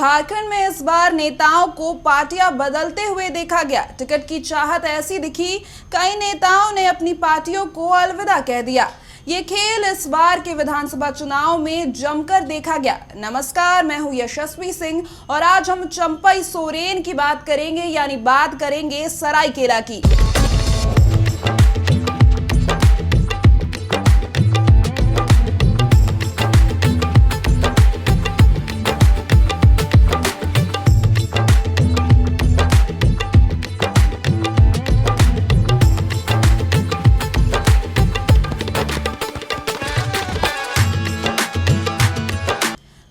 झारखंड में इस बार नेताओं को पार्टियां बदलते हुए देखा गया। टिकट की चाहत ऐसी दिखी, कई नेताओं ने अपनी पार्टियों को अलविदा कह दिया। ये खेल इस बार के विधानसभा चुनाव में जमकर देखा गया। नमस्कार, मैं हूं यशस्वी सिंह और आज हम चंपई सोरेन की बात करेंगे, यानी बात करेंगे सरायकेला की।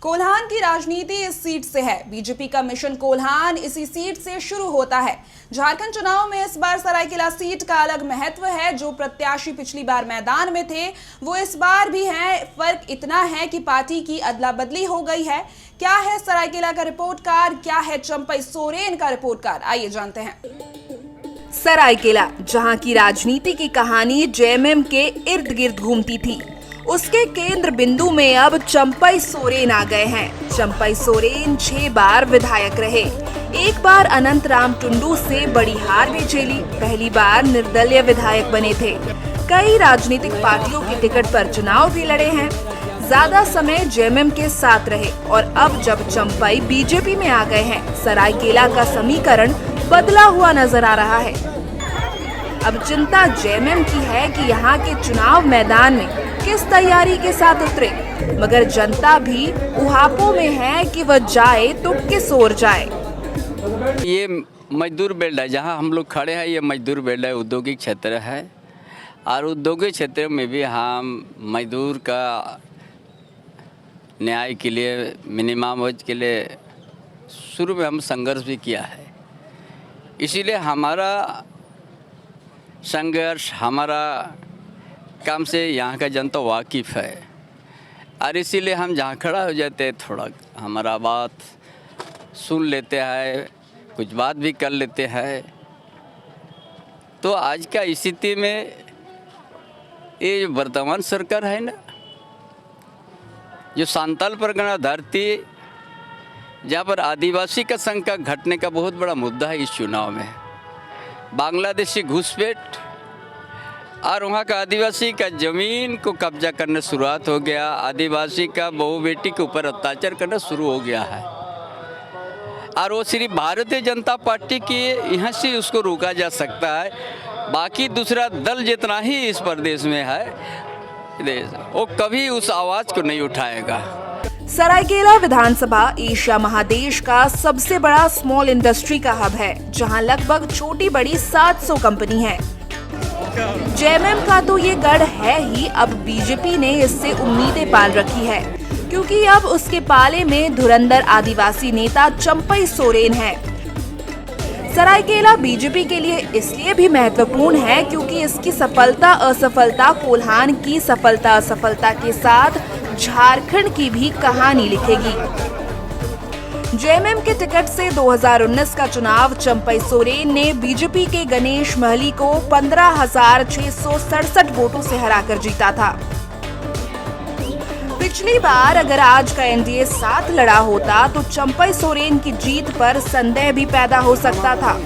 कोल्हान की राजनीति इस सीट से है। बीजेपी का मिशन कोल्हान इसी सीट से शुरू होता है। झारखंड चुनाव में इस बार सरायकेला सीट का अलग महत्व है। जो प्रत्याशी पिछली बार मैदान में थे वो इस बार भी हैं। फर्क इतना है कि पार्टी की अदला बदली हो गई है। क्या है सरायकेला का रिपोर्ट कार्ड, क्या है चंपई सोरेन का रिपोर्ट कार्ड, आइए जानते हैं। सरायकेला, जहां की राजनीति की कहानी जेएमएम के इर्द गिर्द घूमती थी, उसके केंद्र बिंदु में अब चंपई सोरेन आ गए हैं। चंपई सोरेन 6 बार विधायक रहे। एक बार अनंत राम टुंडू से बड़ी हार भी झेली। पहली बार निर्दलीय विधायक बने थे। कई राजनीतिक पार्टियों की टिकट पर चुनाव भी लड़े हैं। ज्यादा समय जेएमएम के साथ रहे और अब जब चंपई बीजेपी में आ गए हैं, सरायकेला का समीकरण बदला हुआ नजर आ रहा है। अब चिंता जेएमएम की है कि यहाँ के चुनाव मैदान में किस तैयारी के साथ उतरे, मगर जनता भी उहापों में है कि वह जाए तो किस ओर जाए। ये मजदूर बेल्ट है, जहाँ हम लोग खड़े हैं, ये मजदूर बेल्ट है, औद्योगिक क्षेत्र है। और औद्योगिक क्षेत्र में भी हम मजदूर का न्याय के लिए, मिनिमम वेज के लिए शुरू में हम संघर्ष भी किया है। इसीलिए हमारा संघर्ष, हमारा काम से यहाँ का जनता वाकिफ़ है और इसीलिए हम जहाँ खड़ा हो जाते हैं, थोड़ा हमारा बात सुन लेते हैं, कुछ बात भी कर लेते हैं। तो आज का स्थिति में ये वर्तमान सरकार है ना, जो सांताल परगना धरती, जहाँ पर आदिवासी का संख्या घटने का बहुत बड़ा मुद्दा है इस चुनाव में, बांग्लादेशी घुसपैठ और वहाँ का आदिवासी का ज़मीन को कब्जा करने शुरुआत हो गया। आदिवासी का बहू बेटी के ऊपर अत्याचार करना शुरू हो गया है और वो सिर्फ भारतीय जनता पार्टी की यहाँ से उसको रोका जा सकता है। बाकी दूसरा दल जितना ही इस प्रदेश में है, वो कभी उस आवाज़ को नहीं उठाएगा। सरायकेला विधानसभा एशिया महादेश का सबसे बड़ा स्मॉल इंडस्ट्री का हब है, जहां लगभग छोटी बड़ी 700 कंपनी है। जेएमएम का तो ये गढ़ है ही, अब बीजेपी ने इससे उम्मीदें पाल रखी है, क्योंकि अब उसके पाले में धुरंधर आदिवासी नेता चंपई सोरेन है। सरायकेला बीजेपी के लिए इसलिए भी महत्वपूर्ण है क्योंकि इसकी सफलता असफलता कोल्हान की सफलता असफलता के साथ झारखंड की भी कहानी लिखेगी। जेएमएम के टिकट से 2019 का चुनाव चंपई सोरेन ने बीजेपी के गणेश महली को 15,667 वोटों से हराकर जीता था। पिछली बार अगर आज का एनडीए साथ लड़ा होता तो चंपई सोरेन की जीत पर संदेह भी पैदा हो सकता था।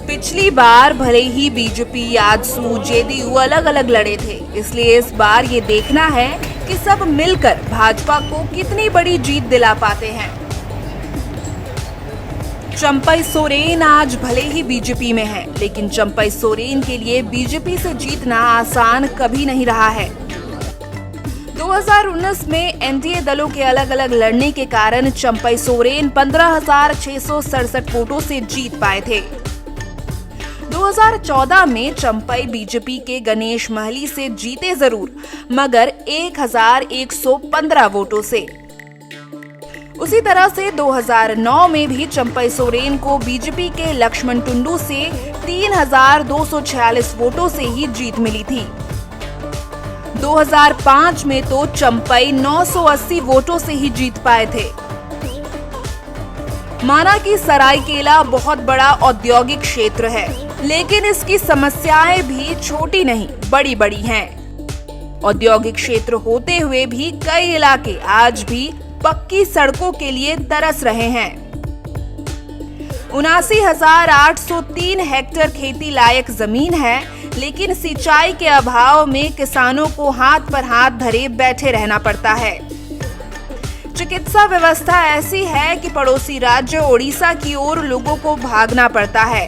पिछली बार भले ही बीजेपी, आजसू, जेडीयू अलग अलग लड़े थे, इसलिए इस बार ये देखना है कि सब मिलकर भाजपा को कितनी बड़ी जीत दिला पाते हैं। चंपई सोरेन आज भले ही बीजेपी में है, लेकिन चंपई सोरेन के लिए बीजेपी से जीतना आसान कभी नहीं रहा है। 2019 में एनडीए दलों के अलग अलग लड़ने के कारण चंपई सोरेन 15,667 वोटों से जीत पाए थे। 2014 में चंपई बीजेपी के गणेश महली से जीते जरूर, मगर 1,115 वोटों से। उसी तरह से 2009 में भी चंपई सोरेन को बीजेपी के लक्ष्मण टुंडू से 3,246 वोटों से ही जीत मिली थी। 2005 में तो चंपई 980 वोटों से ही जीत पाए थे। माना कि सरायकेला बहुत बड़ा औद्योगिक क्षेत्र है, लेकिन इसकी समस्याएं भी छोटी नहीं बड़ी बड़ी हैं। औद्योगिक क्षेत्र होते हुए भी कई इलाके आज भी पक्की सड़कों के लिए तरस रहे हैं। 79,803 हेक्टेयर खेती लायक जमीन है, लेकिन सिंचाई के अभाव में किसानों को हाथ पर हाथ धरे बैठे रहना पड़ता है। चिकित्सा व्यवस्था ऐसी है कि पड़ोसी राज्य ओडिशा की ओर लोगों को भागना पड़ता है।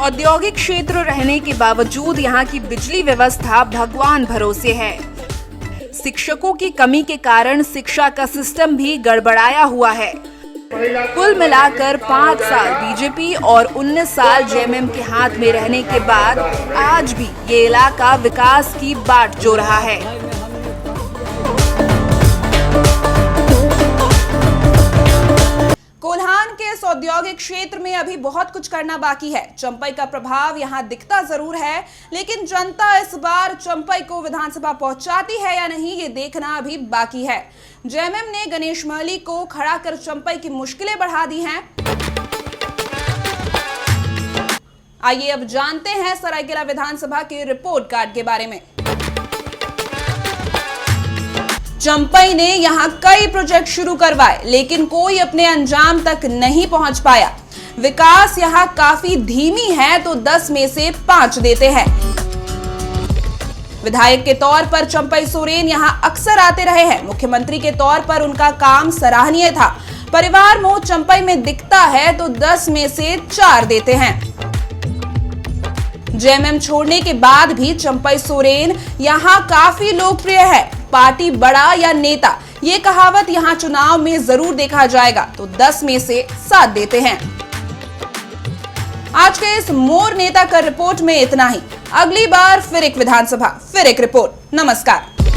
औद्योगिक क्षेत्र रहने के बावजूद यहाँ की बिजली व्यवस्था भगवान भरोसे है। शिक्षकों की कमी के कारण शिक्षा का सिस्टम भी गड़बड़ाया हुआ है। कुल मिलाकर 5 साल बीजेपी और 19 साल जेएमएम के हाथ में रहने के बाद आज भी ये इलाका विकास की बाट जो रहा है। कोल्हान के इस औद्योगिक क्षेत्र में अभी बहुत कुछ करना बाकी है। चंपई का प्रभाव यहाँ दिखता जरूर है, लेकिन जनता इस बार चंपई को विधानसभा पहुंचाती है या नहीं, ये देखना अभी बाकी है। जेएमएम ने गणेश महली को खड़ा कर चंपई की मुश्किलें बढ़ा दी हैं। आइए अब जानते हैं सरायकेला विधानसभा के रिपोर्ट कार्ड के बारे में। चंपई ने यहां कई प्रोजेक्ट शुरू करवाए, लेकिन कोई अपने अंजाम तक नहीं पहुंच पाया। विकास यहां काफी धीमी है तो 10 में से 5 देते हैं। विधायक के तौर पर चंपई सोरेन यहां अक्सर आते रहे हैं। मुख्यमंत्री के तौर पर उनका काम सराहनीय था। परिवार मोह चंपई में दिखता है तो 10 में से 4 देते हैं। जेएमएम छोड़ने के बाद भी चंपई सोरेन यहां काफी लोकप्रिय है। पार्टी बड़ा या नेता, ये कहावत यहां चुनाव में जरूर देखा जाएगा तो 10 में से 7 देते हैं। आज के इस मोर नेता का रिपोर्ट में इतना ही। अगली बार फिर एक विधानसभा, फिर एक रिपोर्ट। नमस्कार।